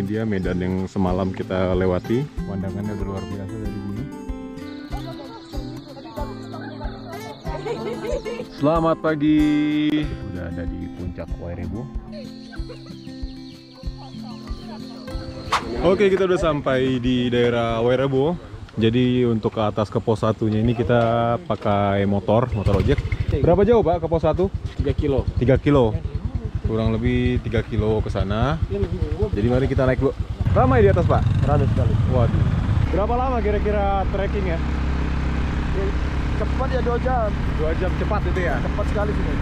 dia medan yang semalam kita lewati. Pemandangannya udah luar biasa dari sini. Selamat pagi. Udah ada di puncak Wairebo. Oke, kita udah sampai di daerah Wairebo. Jadi untuk ke atas ke pos 1-nya ini kita pakai motor ojek. Berapa jauh Pak ke pos 1? 3 kilo. 3 kilo. Kurang lebih 3 kilo ke sana. Jadi mari kita naik dulu. Ramai di atas Pak? Ramai sekali. Waduh. Berapa lama kira-kira trekking ya? Cepat ya 2 jam. 2 jam cepat itu ya? Cepat sekali sini.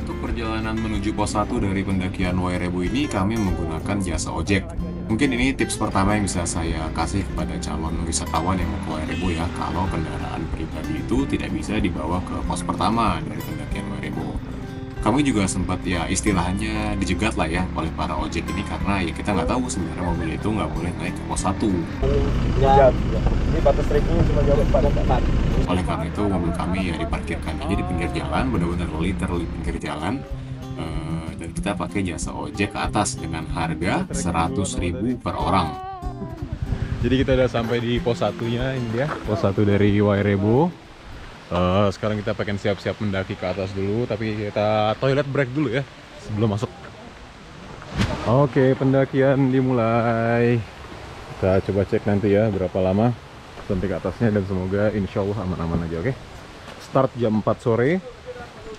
Untuk perjalanan menuju pos 1 dari pendakian Wairebo ini kami menggunakan jasa ojek. Mungkin ini tips pertama yang bisa saya kasih kepada calon wisatawan yang mau ke Wairebo ya. Kalau kendaraan pribadi itu tidak bisa dibawa ke pos pertama dari pendakian Wairebo. Kami juga sempat ya istilahnya dijegat lah ya oleh para ojek ini karena ya kita nggak tahu sebenarnya mobil itu nggak boleh naik ke pos 1. Ya. Ini batas trekking cuma jauh pada 4. Oleh karena itu mobil kami ya diparkirkan aja di pinggir jalan, benar-benar literally pinggir jalan. Dan kita pakai jasa ojek ke atas dengan harga 100.000 per orang. Jadi kita udah sampai di pos 1-nya, ini dia pos 1 dari Wairebo. Sekarang kita pengen siap-siap mendaki ke atas dulu, tapi kita toilet break dulu ya sebelum masuk. Oke, pendakian dimulai. Kita coba cek nanti ya berapa lama sampai ke atasnya dan semoga insya Allah aman-aman aja. Oke, start jam 4 sore,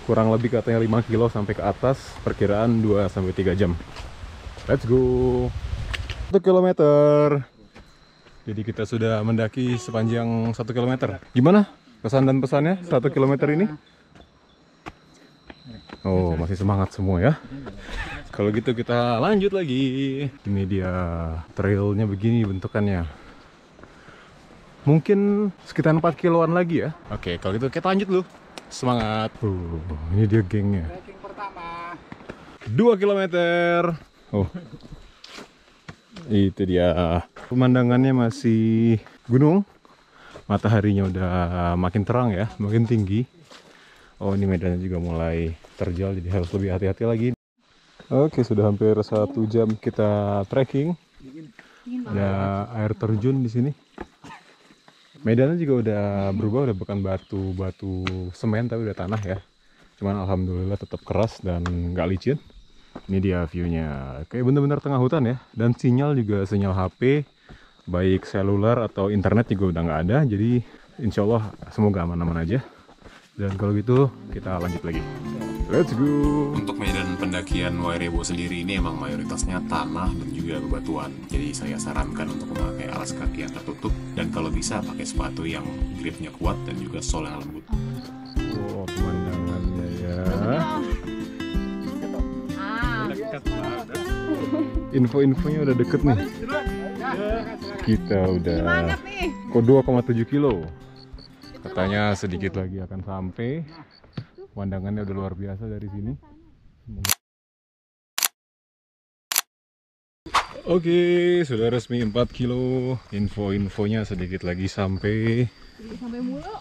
kurang lebih katanya 5 kilo sampai ke atas, perkiraan 2-3 jam. Let's go. 1 kilometer. Jadi kita sudah mendaki sepanjang 1 kilometer. Gimana kesan dan pesannya 1 kilometer ini? Oh, masih semangat semua ya. Kalau gitu kita lanjut lagi. Ini dia trailnya begini bentukannya. Mungkin sekitar 4 kiloan lagi ya. Oke, kalau gitu kita lanjut dulu. Semangat. Ini dia gengnya. 2 kilometer. Oh, itu dia. Pemandangannya masih gunung. Mataharinya udah makin terang ya, makin tinggi. Oh, ini medannya juga mulai terjal, jadi harus lebih hati-hati lagi. Oke, sudah hampir 1 jam kita trekking. Ada air terjun di sini. Medannya juga udah berubah, udah bukan batu semen tapi udah tanah ya. Cuman alhamdulillah tetap keras dan nggak licin. Ini dia view-nya. Kayak bener-bener tengah hutan ya. Dan sinyal juga sinyal HP, baik seluler atau internet juga udah nggak ada. Jadi insya Allah semoga aman-aman aja. Dan kalau gitu kita lanjut lagi. Let's go. Untuk medan pendakian Wairebo sendiri ini emang mayoritasnya tanah dan juga bebatuan. Jadi saya sarankan untuk memakai alas kaki yang tertutup dan kalau bisa pakai sepatu yang gripnya kuat dan juga sol yang lembut. Oh, pemandangannya ya. Info-infonya udah deket nih. Kita udah kok 2,7 kilo. Katanya sedikit lagi akan sampai. Pemandangannya udah luar biasa dari sini. Oke, sudah resmi 4 kilo. Info-infonya sedikit lagi sampai. Sampai mulu.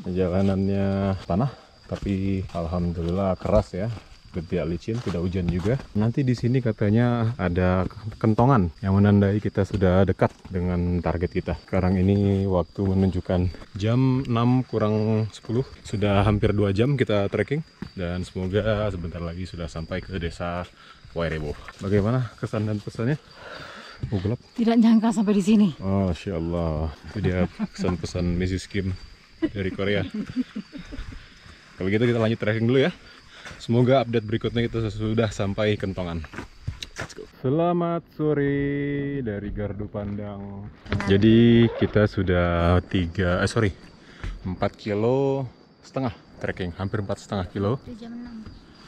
Jalanannya tanah, tapi alhamdulillah keras ya. Tidak licin, tidak hujan juga. Nanti di sini katanya ada kentongan yang menandai kita sudah dekat dengan target kita. Sekarang ini waktu menunjukkan jam 6 kurang 10. Sudah hampir 2 jam kita trekking dan semoga sebentar lagi sudah sampai ke desa Wairebo. Bagaimana kesan dan pesannya? Oh, gelap. Tidak nyangka sampai di sini. Masya Allah. Itu dia pesan-pesan Mrs. Kim dari Korea. Kalau gitu kita lanjut trekking dulu ya. Semoga update berikutnya kita sudah sampai kentongan. Let's go. Selamat sore dari Gardu Pandang. Jadi kita sudah 4 kilo setengah trekking, hampir 4,5 kilo.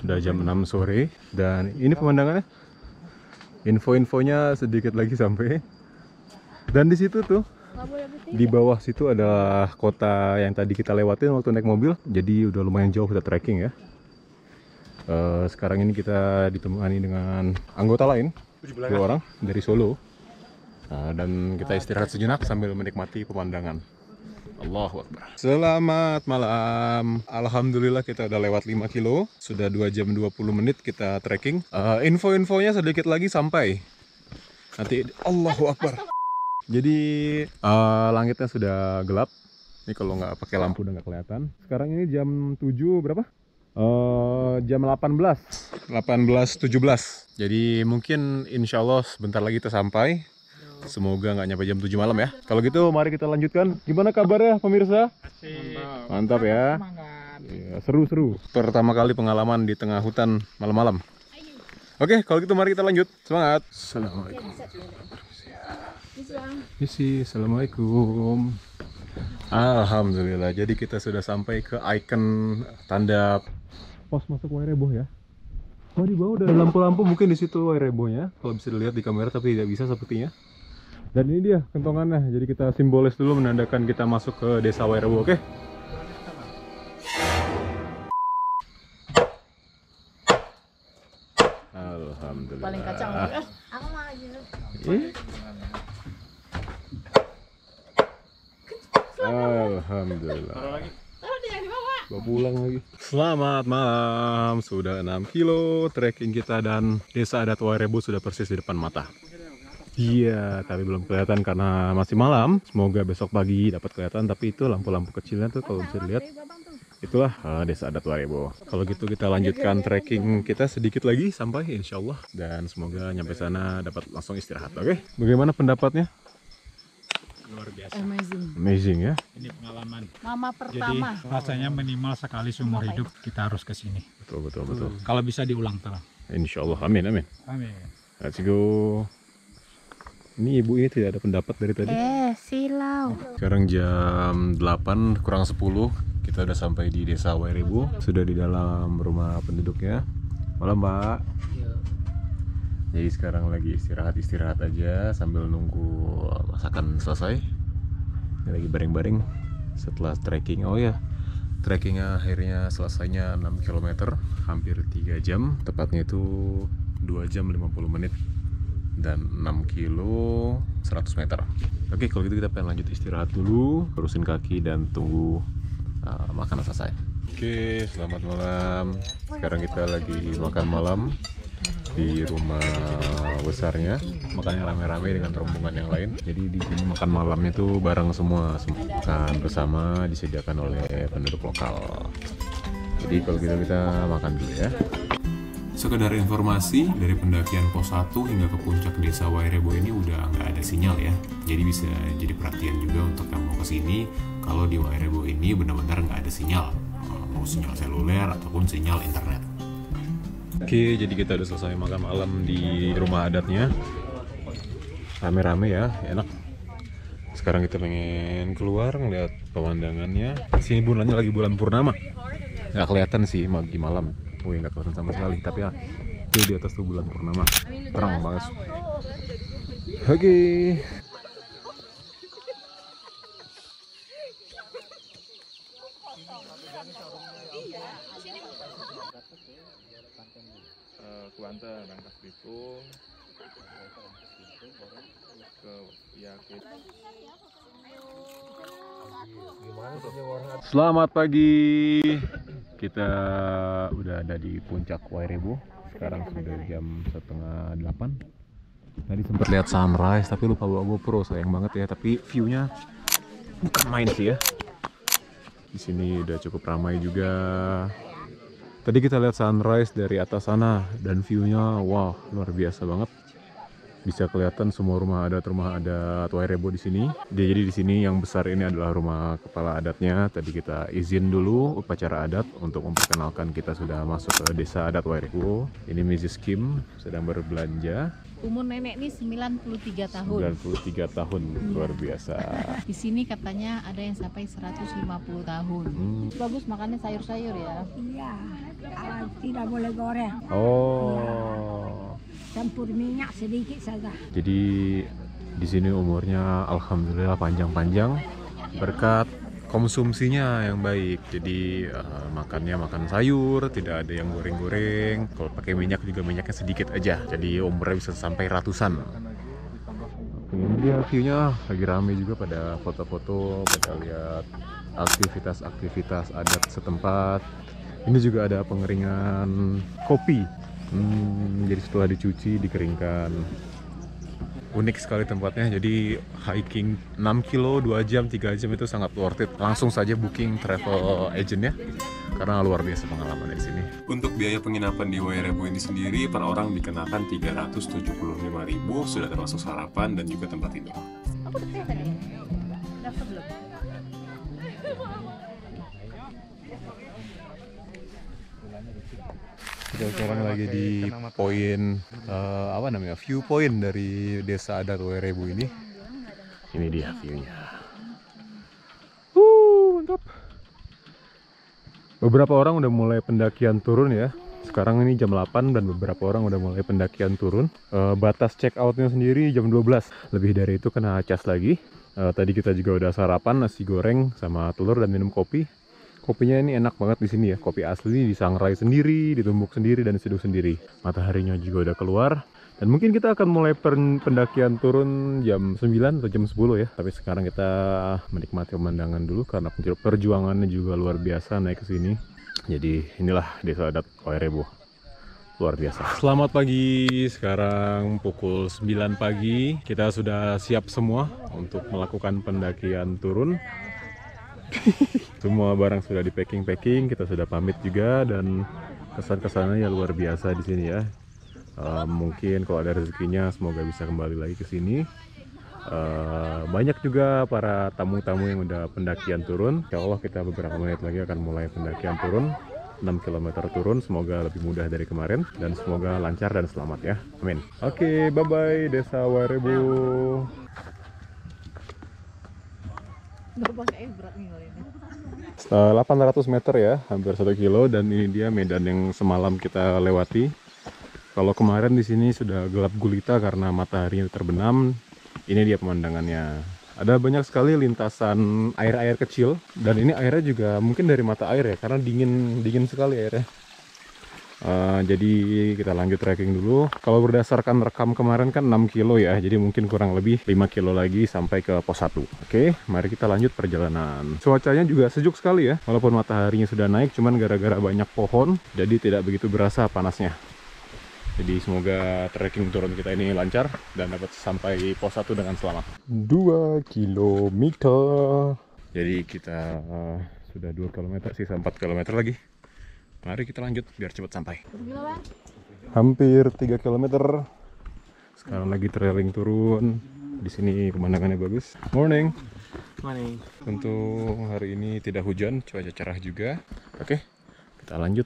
Udah jam 6 sore dan ini pemandangannya. Info-infonya sedikit lagi sampai. Dan di situ tuh di bawah situ ada kota yang tadi kita lewatin waktu naik mobil. Jadi udah lumayan jauh kita trekking ya. Sekarang ini kita ditemani dengan anggota lain, 2 orang dari Solo. Dan kita istirahat sejenak sambil menikmati pemandangan. Allahu Akbar. Selamat malam. Alhamdulillah kita udah lewat 5 kilo. Sudah 2 jam 20 menit kita trekking. Info-infonya sedikit lagi sampai. Nanti Allahu Akbar. Jadi langitnya sudah gelap. Ini kalau nggak pakai lampu udah nggak kelihatan. Sekarang ini jam 7 berapa? Jam 18.17. Jadi mungkin insya Allah sebentar lagi kita sampai. Semoga nggak nyampe jam 7 malam ya. Kalau gitu mari kita lanjutkan. Gimana kabarnya pemirsa? Mantap ya. Ya, seru-seru. Pertama kali pengalaman di tengah hutan malam-malam. Oke, kalau gitu mari kita lanjut. Semangat. Assalamualaikum. Misi, assalamualaikum. Alhamdulillah. Jadi kita sudah sampai ke ikon tanda pos masuk Wairebo ya. Oh, di bawah udah lampu-lampu, mungkin di situ Wairebonya. Kalau bisa dilihat di kamera tapi tidak bisa sepertinya. Dan ini dia kentongannya. Jadi kita simbolis dulu menandakan kita masuk ke desa Wairebo, oke? Alhamdulillah. Paling kacang. Aku mau aja. Alhamdulillah. Bawa pulang lagi. Selamat malam. Sudah 6 kilo trekking kita dan desa adat Wairebo sudah persis di depan mata. Iya, tapi belum kelihatan karena masih malam. Semoga besok pagi dapat kelihatan. Tapi itu lampu-lampu kecilnya tuh kalau bisa dilihat. Itulah desa adat Wairebo. Kalau gitu kita lanjutkan trekking kita sedikit lagi sampai insya Allah. Dan semoga nyampe sana dapat langsung istirahat. Oke? Bagaimana pendapatnya? Luar biasa. Amazing ya. Ini pengalaman. Mama Jadi pertama. rasanya minimal sekali seumur hidup kita harus ke sini. Betul. Kalau bisa diulang terus. Insya Allah. Amin. Amin. Let's go. Ini ibu ini tidak ada pendapat dari tadi. Silau. Sekarang jam 8 kurang 10. Kita udah sampai di desa Wairebo. Sudah di dalam rumah penduduknya. Malam Mbak. Jadi sekarang lagi istirahat aja sambil nunggu masakan selesai. Ini lagi baring-baring setelah trekking. Oh ya, trekkingnya akhirnya selesainya 6 km, hampir 3 jam. Tepatnya itu 2 jam 50 menit dan 6 kilo 100 meter. Oke, kalau gitu kita pengen lanjut istirahat dulu, lurusin kaki dan tunggu makanan selesai. Oke, selamat malam. Sekarang kita lagi makan malam di rumah besarnya, makannya rame-rame dengan rombongan yang lain. Jadi di sini makan malamnya tuh bareng semua, makan bersama disediakan oleh penduduk lokal. Jadi kalau gitu kita makan dulu ya. Sekedar informasi, dari pendakian pos 1 hingga ke puncak desa Wairebo ini udah nggak ada sinyal ya. Jadi bisa jadi perhatian juga untuk yang mau kesini, kalau di Wairebo ini benar-benar nggak ada sinyal, mau sinyal seluler ataupun sinyal internet. Oke, jadi kita udah selesai makan malam di rumah adatnya. Rame-rame ya, enak. Sekarang kita pengen keluar ngeliat pemandangannya. Sini bulannya lagi bulan purnama. Nggak kelihatan sih pagi malam. Wih, nggak kelihatan sama sekali. Tapi ya, itu di atas tuh bulan purnama. Terang banget. Oke. Banten, Rangkas Bitung, ke Yakin. Selamat pagi. Kita udah ada di puncak Wairebo. Sekarang sudah jam 7:30. Tadi sempat lihat sunrise tapi lupa bawa GoPro, sayang banget ya. Tapi view-nya bukan main sih ya. Di sini udah cukup ramai juga. Tadi kita lihat sunrise dari atas sana dan view-nya wow, luar biasa banget. Bisa kelihatan semua rumah adat Wairebo di sini. Jadi di sini yang besar ini adalah rumah kepala adatnya. Tadi kita izin dulu upacara adat untuk memperkenalkan kita sudah masuk ke desa adat Wairebo. Ini Mrs. Kim sedang berbelanja. Umur nenek ini 93 tahun. 93 tahun, luar biasa. Di sini katanya ada yang sampai 150 tahun. Bagus makannya sayur-sayur ya. Iya, tidak boleh goreng. Oh. Campur minyak sedikit saja. Jadi di sini umurnya alhamdulillah panjang-panjang berkat konsumsinya yang baik. Jadi makannya makan sayur, tidak ada yang goreng-goreng. Kalau pakai minyak juga minyaknya sedikit aja. Jadi umurnya bisa sampai ratusan. Ini dia view-nya lagi rame juga pada foto-foto, pada lihat aktivitas-aktivitas adat setempat. Ini juga ada pengeringan kopi. Jadi setelah dicuci dikeringkan. unik sekali tempatnya. Jadi hiking 6 kilo 2 jam 3 jam itu sangat worth it. Langsung saja booking travel agent ya, karena luar biasa pengalaman di sini. Untuk biaya penginapan di Wairebo ini sendiri per orang dikenakan 375.000, sudah termasuk sarapan dan juga tempat tidur. Aku udah tadi. Daftar belum? Kita sekarang lagi di poin apa namanya, view point dari desa adat Wairebo ini. Ini dia viewnya. Mantap. Beberapa orang udah mulai pendakian turun ya. Sekarang ini jam 8 dan beberapa orang udah mulai pendakian turun. Batas check outnya sendiri jam 12. Lebih dari itu kena cas lagi. Tadi kita juga udah sarapan nasi goreng sama telur dan minum kopi. Kopinya ini enak banget di sini ya. Kopi asli disangrai sendiri, ditumbuk sendiri dan diseduh sendiri. Mataharinya juga udah keluar. Dan mungkin kita akan mulai pendakian turun jam 9 atau jam 10 ya. Tapi sekarang kita menikmati pemandangan dulu karena perjuangannya juga luar biasa naik ke sini. Jadi inilah desa adat Wairebo. Luar biasa. Selamat pagi. Sekarang pukul 9 pagi. Kita sudah siap semua untuk melakukan pendakian turun. Semua barang sudah di packing, kita sudah pamit juga dan kesan-kesannya ya luar biasa di sini ya. Mungkin kalau ada rezekinya semoga bisa kembali lagi ke sini. Banyak juga para tamu-tamu yang udah pendakian turun. Insya Allah kita beberapa menit lagi akan mulai pendakian turun. 6 km turun, semoga lebih mudah dari kemarin dan semoga lancar dan selamat ya. Amin. Oke, bye-bye Desa Wairebo. 800 meter ya, hampir 1 kilo, dan ini dia medan yang semalam kita lewati. Kalau kemarin di sini sudah gelap gulita karena matahari terbenam. Ini dia pemandangannya. Ada banyak sekali lintasan air-air kecil, dan ini airnya juga mungkin dari mata air ya, karena dingin sekali airnya. Jadi kita lanjut trekking dulu. Kalau berdasarkan rekam kemarin kan 6 kilo ya, jadi mungkin kurang lebih 5 kilo lagi sampai ke pos 1. Oke, mari kita lanjut perjalanan. Cuacanya juga sejuk sekali ya, walaupun mataharinya sudah naik, cuman gara-gara banyak pohon jadi tidak begitu berasa panasnya. Jadi semoga trekking turun kita ini lancar dan dapat sampai pos 1 dengan selamat. 2 kilometer. Jadi kita sudah 2 km, sisa 4 km lagi. Mari kita lanjut biar cepat sampai. Hampir 3 km. Sekarang lagi trailing turun. Di sini pemandangannya bagus. Morning. Morning. Untuk hari ini tidak hujan, cuaca cerah juga. Oke, kita lanjut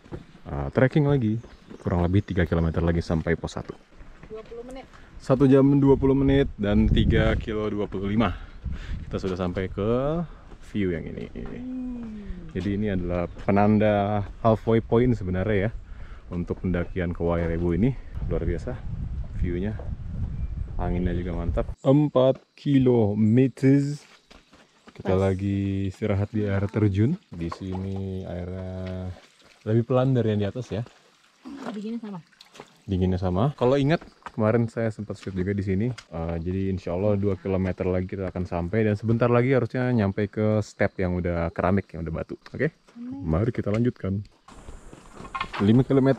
trekking lagi. Kurang lebih 3 km lagi sampai pos 1. 20 menit. 1 jam 20 menit dan 3 kilo 25. Kita sudah sampai ke view yang ini. Jadi ini adalah penanda halfway point sebenarnya ya untuk pendakian ke Wairebo ini. Luar biasa viewnya, anginnya juga mantap. 4 kilometer. Kita lagi istirahat di air terjun. Di sini airnya lebih pelan dari yang di atas ya. Dinginnya sama. Dinginnya sama. Kalau ingat kemarin saya sempat shoot juga di sini. Jadi insya Allah 2 km lagi kita akan sampai dan sebentar lagi harusnya nyampe ke step yang udah keramik, yang udah batu. Oke? Mari kita lanjutkan. 5 km.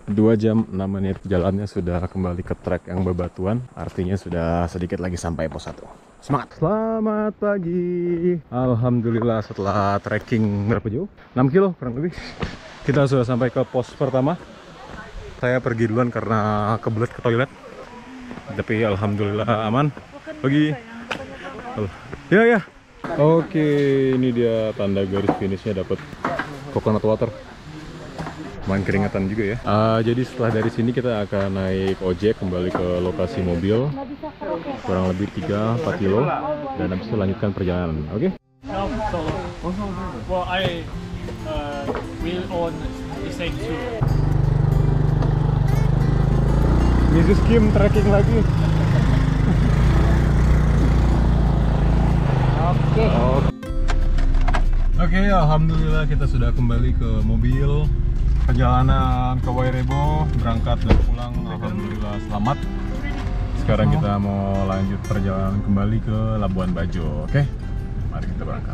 2 jam 6 menit jalannya sudah kembali ke trek yang bebatuan. Artinya sudah sedikit lagi sampai pos 1. Semangat! Selamat pagi. Alhamdulillah setelah trekking berapa jauh? 6 kilo kurang lebih. Kita sudah sampai ke pos pertama. Saya pergi duluan karena kebelet ke toilet. Tapi alhamdulillah aman. Pergi. Ya. Oke, ini dia tanda garis finishnya, dapat coconut water. Main keringatan juga ya. Jadi setelah dari sini kita akan naik ojek kembali ke lokasi mobil. Kurang lebih 3-4 kilo. Dan habis itu lanjutkan perjalanan. Oke? Well, I will own the same too. Mrs. Kim trekking lagi. Oke, alhamdulillah kita sudah kembali ke mobil. Perjalanan ke Wairebo, berangkat dan pulang alhamdulillah selamat. Sekarang kita mau lanjut perjalanan kembali ke Labuan Bajo. Oke, mari kita berangkat.